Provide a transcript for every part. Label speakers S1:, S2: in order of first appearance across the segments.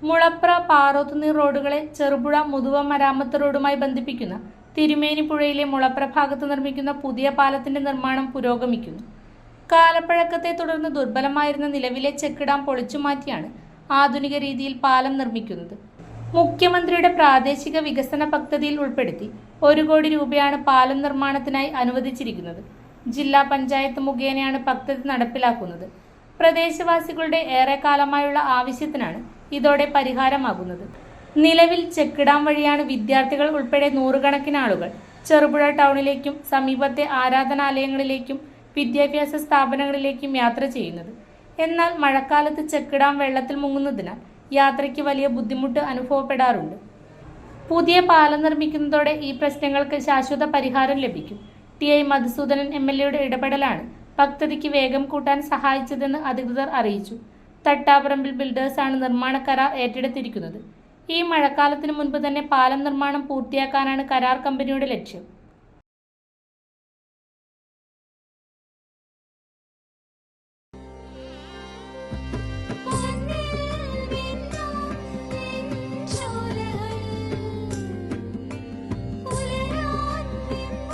S1: മുളപ്ര പാറോത്തുനീർ റോഡുകളെ ചെറുപുഴ മുതുവ മരാമത്ത് റോഡുമായി ബന്ധിപ്പിക്കുന്ന തിരുമേനിപ്പുഴയിലെ മുളപ്ര ഭാഗത്ത് നിർമ്മിക്കുന്ന പുതിയ പാലത്തിന്റെ നിർമ്മാണം പുരോഗമിക്കുന്നു. കാലപ്പഴക്കത്തെ തുടർന്ന് ദുർബലമായിരുന്ന നിലവിലെ ചെക്ക് ഡാം പൊളിച്ചുമാറ്റിയാണ് ആധുനിക രീതിയിൽ പാലം നിർമ്മിക്കുന്നത്. മുഖ്യമന്ത്രിയുടെ പ്രാദേശിക വികസന പദ്ധതിയിൽ ഉൾപ്പെടുത്തി 1 കോടി രൂപയാണ് പാലം നിർമ്മാണത്തിനായി അനുവദിച്ചിരിക്കുന്നത്. ജില്ലാ പഞ്ചായത്ത് മുഖേനയാണ് പദ്ധതി നടപ്പിലാക്കുന്നത്. പ്രദേശവാസികളുടെ ഏറെക്കാലമായുള്ള ആവശ്യത്തിനാണ് ഇതോടെ പരിഹാരമാകുന്നത്. നിലവിൽ ചെക്ക് ഡാം വഴിയാണ് വിദ്യാർത്ഥികൾ ഉൾപ്പെടെ നൂറുകണക്കിന് ആളുകൾ ചെറുപുഴ ടൗണിലേക്കും സമീപത്തെ ആരാധനാലയങ്ങളിലേക്കും വിദ്യാഭ്യാസ സ്ഥാപനങ്ങളിലേക്കും യാത്ര ചെയ്യുന്നത്. എന്നാൽ മഴക്കാലത്ത് ചെക്ക് ഡാം വെള്ളത്തിൽ മുങ്ങുന്നതിനാൽ യാത്രയ്ക്ക് വലിയ ബുദ്ധിമുട്ട് അനുഭവപ്പെടാറുണ്ട്. പുതിയ പാലം നിർമ്മിക്കുന്നതോടെ ഈ പ്രശ്നങ്ങൾക്ക് ശാശ്വത പരിഹാരം ലഭിക്കും. ടി.ഐ. മധുസൂദനൻ എം.എൽ.എയുടെ ഇടപെടലാണ് പദ്ധതിക്ക് വേഗം കൂട്ടാൻ സഹായിച്ചതെന്ന് അധികൃതർ അറിയിച്ചു. തട്ടാപറമ്പിൽ ബിൽഡേഴ്സാണ് നിർമ്മാണ കരാർ ഏറ്റെടുത്തിരിക്കുന്നത്. ഈ മഴക്കാലത്തിന് മുൻപ് തന്നെ പാലം നിർമ്മാണം പൂർത്തിയാക്കാനാണ് കരാർ കമ്പനിയുടെ ലക്ഷ്യം.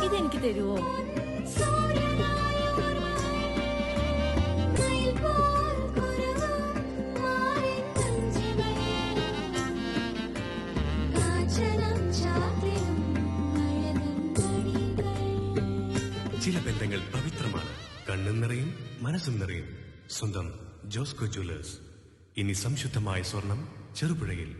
S2: ഇതെനിക്ക് തരുമോ?
S3: ചില ബന്ധങ്ങൾ പവിത്രമാണ്. കണ്ണും നിറയും മനസ്സും നിറയും. സ്വന്തം ജോസ്കോ ജ്വല്ലേഴ്സ്. ഇനി സംശുദ്ധമായ സ്വർണം ചെറുപുഴയിൽ.